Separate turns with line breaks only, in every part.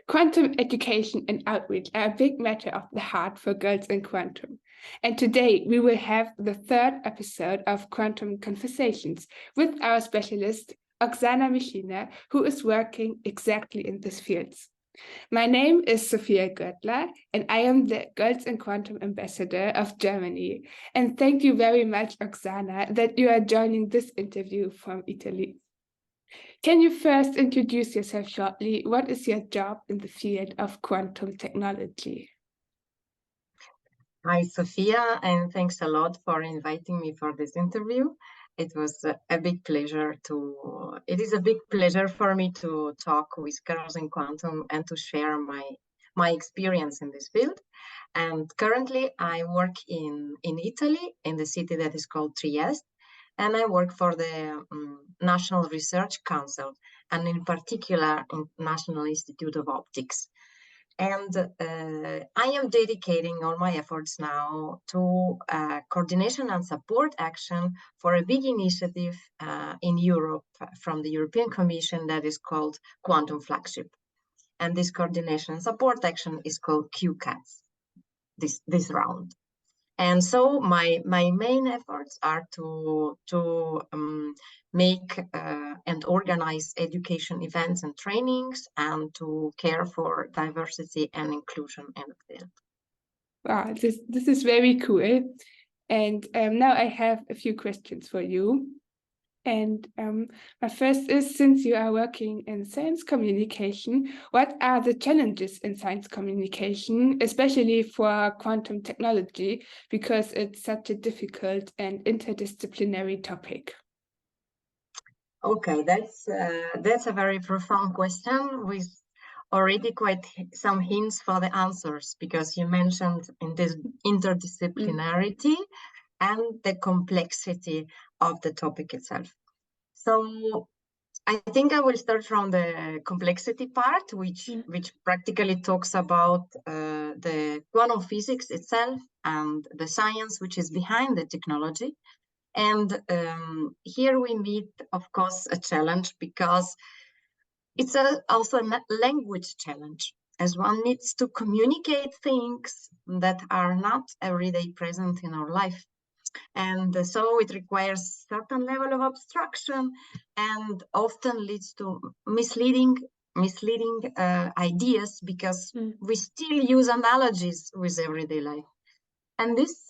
Quantum education and outreach are a big matter of the heart for girls in quantum. And today we will have the third episode of Quantum Conversations with our specialist, Oxana Mishina, who is working exactly in these fields. My name is Sophia Guertler, and I am the Girls in Quantum Ambassador of Germany. And thank you very much, Oxana, that you are joining this interview from Italy. Can you first introduce yourself shortly? What is your job in the field of quantum technology?
Hi, Sophia, and thanks a lot for inviting me for this interview. It is a big pleasure for me to talk with girls in quantum and to share my experience in this field. And currently I work in Italy, in the city that is called Trieste, and I work for the National Research Council, and in particular in National Institute of Optics. And I am dedicating all my efforts now to coordination and support action for a big initiative in Europe from the European Commission that is called Quantum Flagship. And this coordination and support action is called QTech, this round. And so my main efforts are to make and organize education events and trainings, and to care for diversity and inclusion in the field.
Wow, this is very cool. And now I have a few questions for you. And my first is, since you are working in science communication, what are the challenges in science communication, especially for quantum technology, because it's such a difficult and interdisciplinary topic?
Okay, that's a very profound question with already quite some hints for the answers, because you mentioned in this interdisciplinarity and the complexity of the topic itself. So I think I will start from the complexity part, which practically talks about the quantum physics itself and the science which is behind the technology. And here we meet, of course, a challenge, because it's also a language challenge, as one needs to communicate things that are not every day present in our life. And so it requires certain level of abstraction, and often leads to misleading ideas, because we still use analogies with everyday life. And this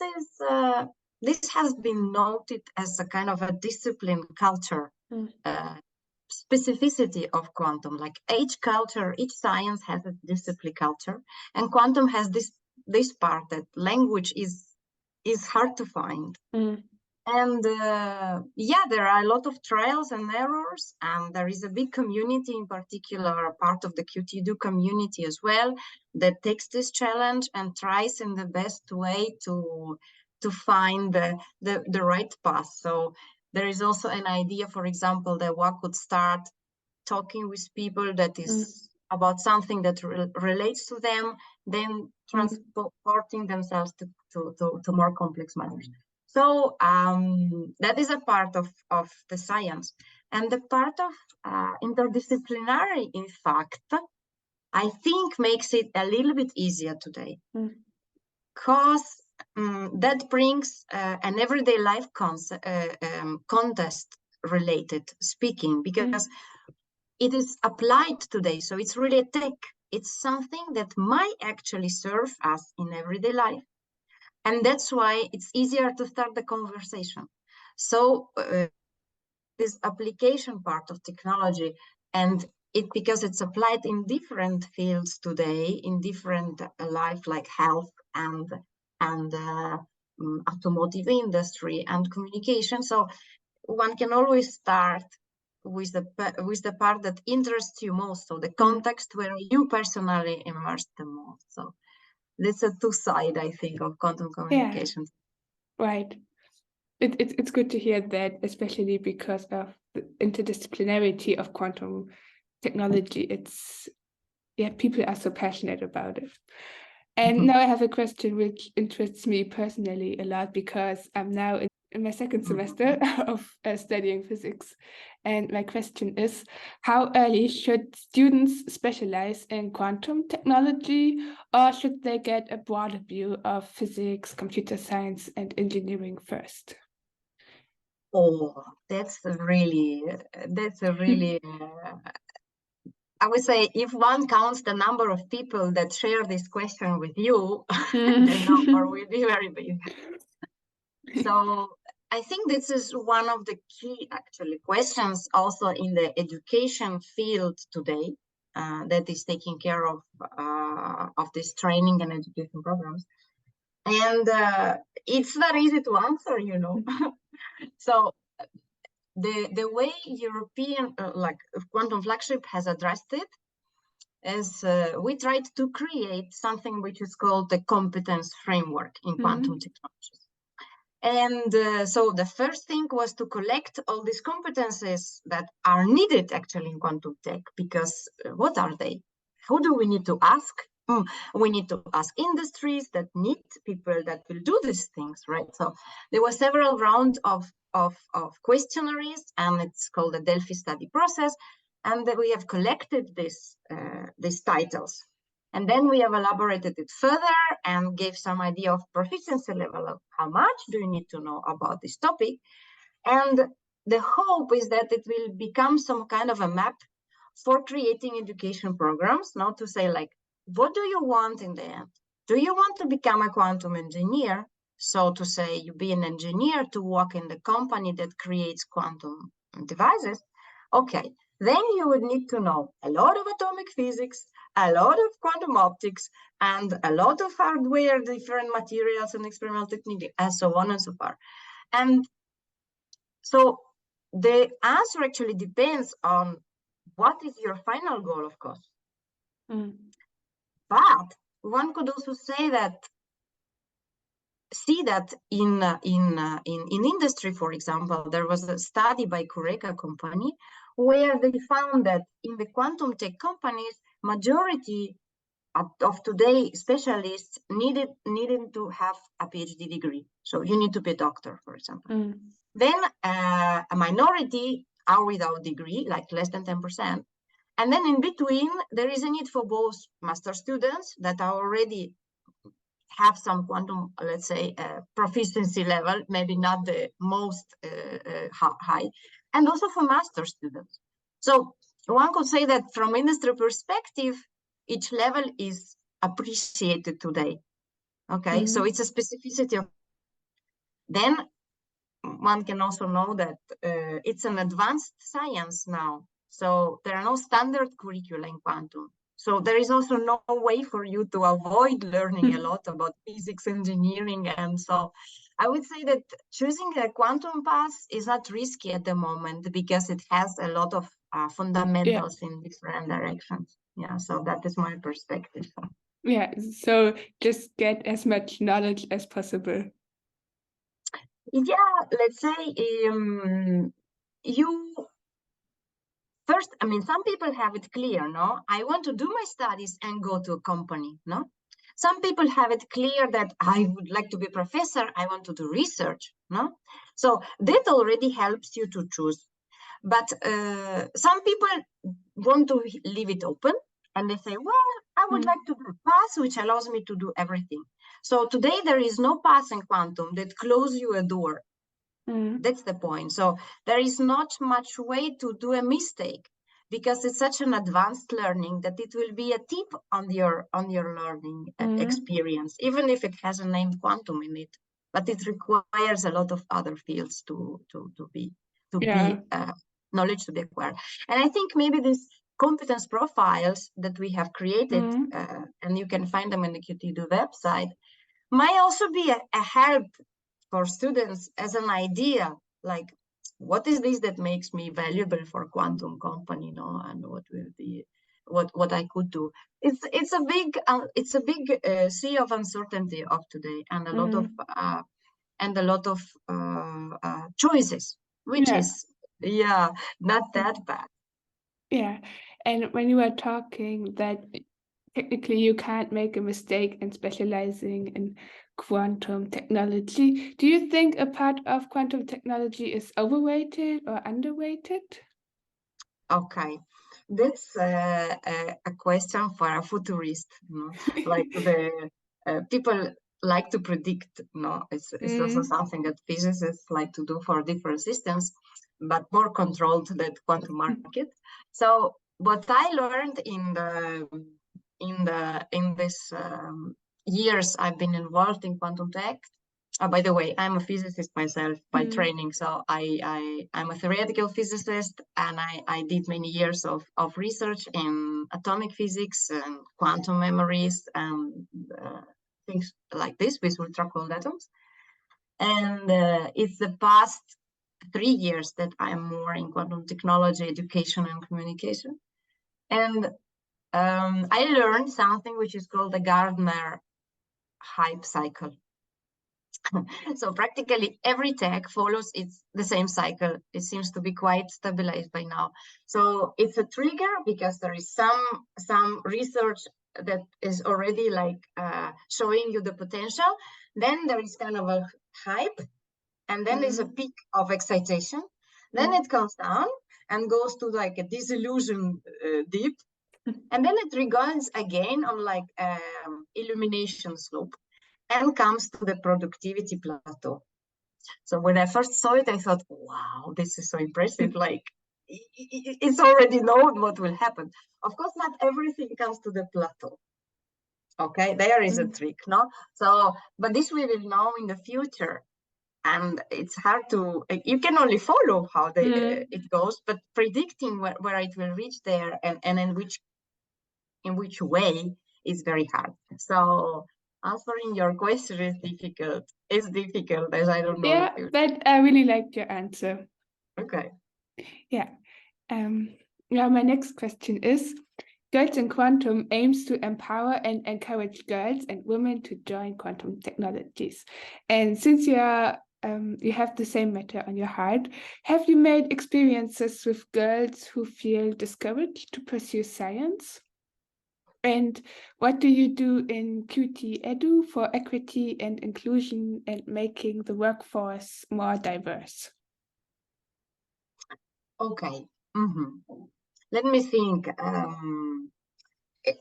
has been noted as a kind of a discipline culture specificity of quantum. Like each culture, each science has a discipline culture, and quantum has this part that language is hard to find. And there are a lot of trials and errors, and there is a big community, in particular part of the QTech community as well, that takes this challenge and tries in the best way to find the right path. So there is also an idea, for example, that one could start talking with people that is about something that relates to them, then transporting themselves to more complex matters. So that is a part of the science. And the part of interdisciplinary, in fact, I think makes it a little bit easier today, because that brings an everyday life context related speaking, because it is applied today. So it's really a tech. It's something that might actually serve us in everyday life. And that's why it's easier to start the conversation. So this application part of technology, and because it's applied in different fields today, in different life, like health and automotive industry and communication. So one can always start with the part that interests you most, so the context where you personally immersed the most. So that's a two-side, I think, of quantum communication.
Yeah, right. It's good to hear that, especially because of the interdisciplinarity of quantum technology. People are so passionate about it. And now I have a question which interests me personally a lot, because I'm now in in my second semester of studying physics. And my question is, how early should students specialize in quantum technology, or should they get a broader view of physics, computer science, and engineering first?
Oh, that's a really, I would say, if one counts the number of people that share this question with you, the number will be very big. So I think this is one of the key, actually, questions also in the education field today, that is taking care of this training and education programs. And it's not easy to answer, you know. So the way European quantum flagship has addressed it is we tried to create something which is called the competence framework in quantum technologies. And so the first thing was to collect all these competences that are needed actually in quantum tech, because what are they? Who do we need to ask? We need to ask industries that need people that will do these things, right? So there were several rounds of questionnaires, and it's called the Delphi study process. And we have collected these titles. And then we have elaborated it further and gave some idea of proficiency level of how much do you need to know about this topic. And the hope is that it will become some kind of a map for creating education programs, not to say like, what do you want in the end? Do you want to become a quantum engineer? So to say you be an engineer to work in the company that creates quantum devices. Okay, then you would need to know a lot of atomic physics, a lot of quantum optics, and a lot of hardware, different materials and experimental technique, and so on and so forth. And so the answer actually depends on what is your final goal, of course. But one could also say that, in industry, for example, there was a study by Kureka company where they found that in the quantum tech companies, majority of today specialists needed to have a PhD degree. So you need to be a doctor, for example. Then a minority are without degree, like less than 10%. And then in between, there is a need for both master students that are already have some quantum, let's say, proficiency level, maybe not the most high, and also for master students. So one could say that from industry perspective, each level is appreciated today. Okay, so it's a specificity of. Then one can also know that it's an advanced science now. So there are no standard curricula in quantum. So there is also no way for you to avoid learning a lot about physics, engineering. And so I would say that choosing a quantum path is not risky at the moment because it has a lot of fundamentals in different directions. Yeah, so that is my perspective.
Yeah, so just get as much knowledge as possible.
Yeah, let's say first, I mean, some people have it clear, no? I want to do my studies and go to a company, no? Some people have it clear that I would like to be a professor, I want to do research, no? So that already helps you to choose. But some people want to leave it open and they say, well, I would like to do a path which allows me to do everything. So today there is no path in quantum that closes you a door. That's the point. So there is not much way to do a mistake because it's such an advanced learning that it will be a tip on your learning experience, even if it has a name quantum in it. But it requires a lot of other fields to be knowledge to be acquired. And I think maybe these competence profiles that we have created, and you can find them in the QTech website, might also be a help for students as an idea, like what is this that makes me valuable for quantum company, no? And what will be what I could do. It's a big sea of uncertainty of today, and a lot of choices, which is not that bad.
Yeah, and when you were talking that technically you can't make a mistake in specializing in quantum technology. Do you think a part of quantum technology is overrated or underrated?
Okay, that's a question for a futurist. Like the people like to predict. It's also something that physicists like to do for different systems, but more controlled than quantum market. So what I learned in this years I've been involved in quantum tech. By the way, I'm a physicist myself by training, so I'm a theoretical physicist, and I did many years of research in atomic physics and quantum memories and things like this with ultra-cold atoms. And it's the past 3 years that I'm more in quantum technology, education, and communication. And I learned something which is called the Gartner hype cycle. So practically every tech follows the same cycle. It seems to be quite stabilized by now. So it's a trigger because there is some research that is already like showing you the potential. Then there is kind of a hype, and then there's a peak of excitation. Then it comes down and goes to like a disillusion dip, and then it rebounds again on like illumination slope, and comes to the productivity plateau. So when I first saw it, I thought, wow, this is so impressive. Like, it's already known what will happen. Of course, not everything comes to the plateau. Okay, there is a trick, no? So, but this we will know in the future. And it's hard to, you can only follow how it goes, but predicting where it will reach there and in which way is very hard. So answering your question is difficult. It's difficult, as I don't know.
Yeah, but I really liked your answer.
Okay.
Yeah. Now my next question is, Girls in Quantum aims to empower and encourage girls and women to join quantum technologies. And since you have the same matter on your heart, have you made experiences with girls who feel discouraged to pursue science? And what do you do in QT Edu for equity and inclusion and making the workforce more diverse?
Okay. Let me think.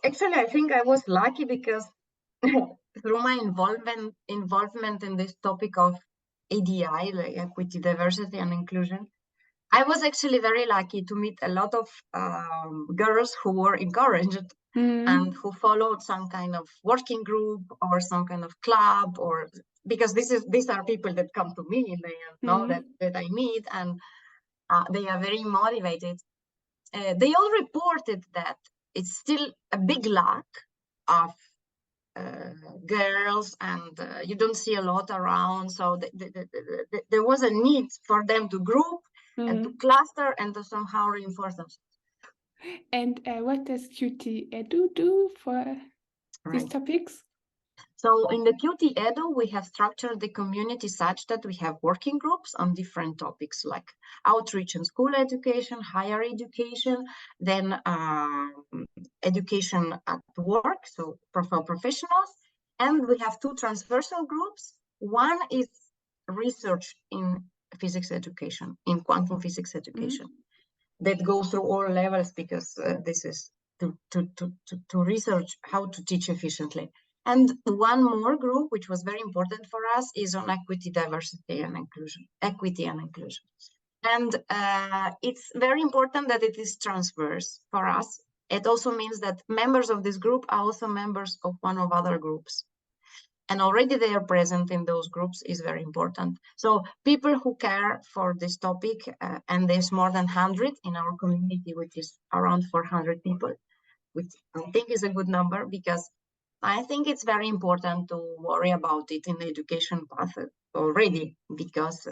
Actually, I think I was lucky because through my involvement in this topic of ADI, like equity, diversity, and inclusion, I was actually very lucky to meet a lot of girls who were encouraged and who followed some kind of working group or some kind of club, or because these are people that come to me and they know that I meet, and they are very motivated. They all reported that it's still a big lack of girls, and you don't see a lot around. So there was a need for them to group and to cluster and to somehow reinforce themselves.
And what does QT Edu do for these topics?
So in the QT Edu, we have structured the community such that we have working groups on different topics like outreach and school education, higher education, then education at work, so for professionals. And we have 2 transversal groups. One is research in physics education, in quantum physics education, that goes through all levels, because this is to research how to teach efficiently. And one more group, which was very important for us, is on equity, diversity, and inclusion. Equity and inclusion. And it's very important that it is transverse for us. It also means that members of this group are also members of one of other groups. And already they are present in those groups is very important. So people who care for this topic, and there's more than 100 in our community, which is around 400 people, which I think is a good number, because I think it's very important to worry about it in the education path already, because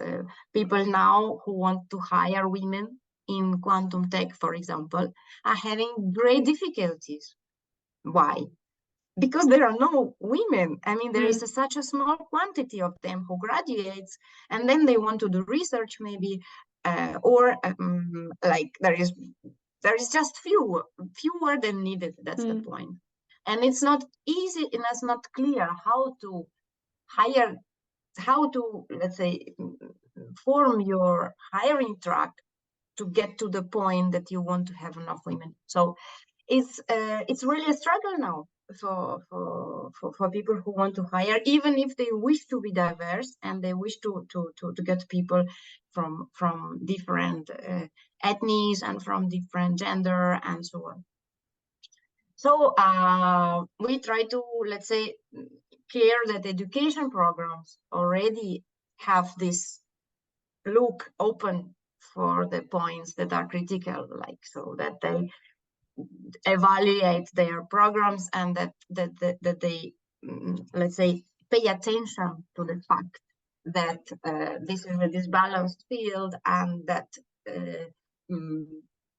people now who want to hire women in quantum tech, for example, are having great difficulties. Why? Because there are no women. I mean, there is such a small quantity of them who graduates, and then they want to do research maybe, or like there is just fewer than needed. That's the point. And it's not easy and it's not clear how to let's say, form your hiring track to get to the point that you want to have enough women. So it's really a struggle now for people who want to hire, even if they wish to be diverse and they wish to get people from different ethnies and from different gender and so on. So we try to, let's say, clear that education programs already have this look open for the points that are critical, like so that they evaluate their programs and that they let's say, pay attention to the fact that this is a disbalanced field, and that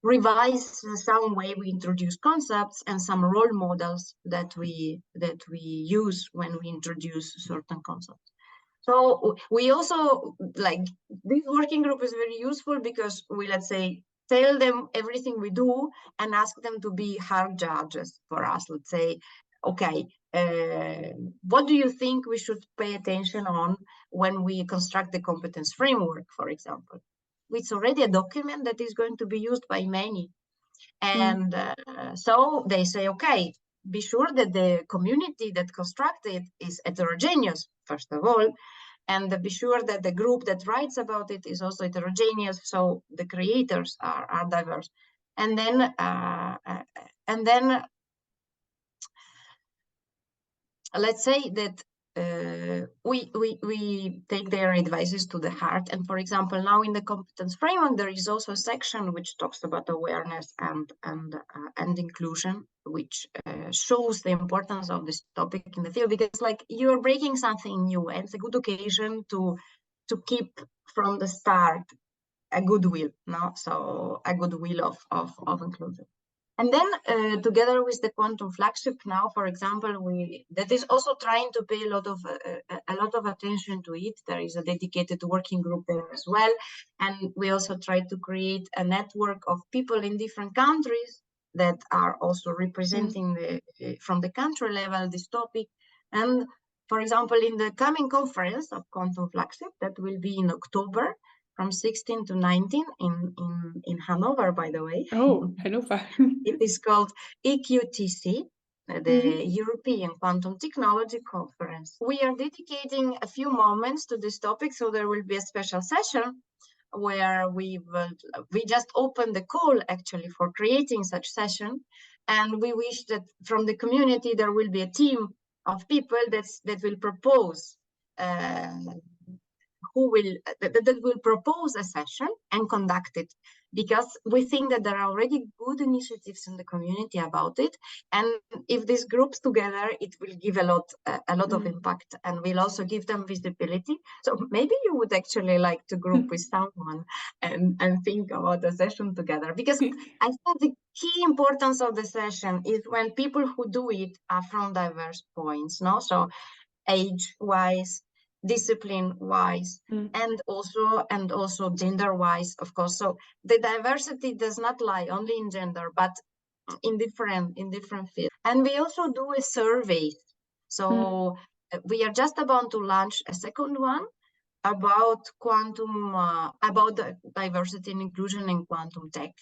revise some way we introduce concepts and some role models that we use when we introduce certain concepts. So we also, like, this working group is very useful because we, let's say, tell them everything we do and ask them to be hard judges for us. Let's say, okay, what do you think we should pay attention on when we construct the competence framework, for example? It's already a document that is going to be used by many. And so they say, okay, be sure that the community that constructed is heterogeneous, first of all, and be sure that the group that writes about it is also heterogeneous, so the creators are diverse. And then let's say that we take their advices to the heart. And for example, now in the competence framework, there is also a section which talks about awareness and inclusion, which shows the importance of this topic in the field, because like you're breaking something new, and it's a good occasion to keep from the start a goodwill, no? So a goodwill of inclusion. And then together with the quantum flagship now, for example, that is also trying to pay a lot of attention to it. There is a dedicated working group there as well. And we also try to create a network of people in different countries that are also representing from the country level this topic. And for example, in the coming conference of quantum flagship, that will be in October, from 16 to 19 in Hanover, by the way.
Oh, Hanover.
It is called EQTC, the European Quantum Technology Conference. We are dedicating a few moments to this topic, so there will be a special session where we just open the call actually for creating such session, and we wish that from the community there will be a team of people that will propose that will propose a session and conduct it, because we think that there are already good initiatives in the community about it, and if these groups together, it will give a lot of impact, and will also give them visibility. So maybe you would actually like to group with someone and think about a session together, because I think the key importance of the session is when people who do it are from diverse points, no? So age-wise, discipline-wise, and also gender-wise, of course. So the diversity does not lie only in gender, but in different fields. And we also do a survey. So we are just about to launch a second one about quantum, about the diversity and inclusion in quantum tech,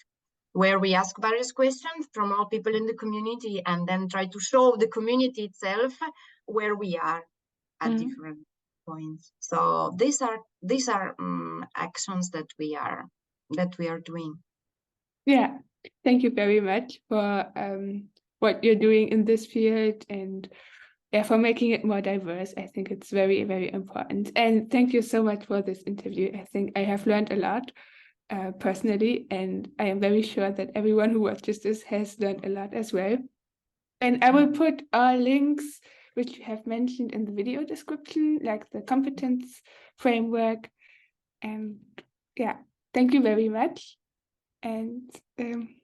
where we ask various questions from all people in the community, and then try to show the community itself where we are at different points. So these are actions that we are doing.
Yeah, thank you very much for what you're doing in this field, and for making it more diverse. I think it's very, very important. And thank you so much for this interview. I think I have learned a lot personally, and I am very sure that everyone who watches this has learned a lot as well. And I will put our links which you have mentioned in the video description, like the competence framework. And yeah, thank you very much. And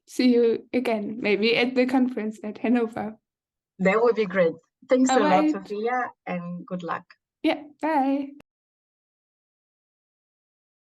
see you again, maybe at the conference at Hanover.
That would be great. Thanks
All
a
right.
lot, Sophia, and good luck.
Yeah, bye.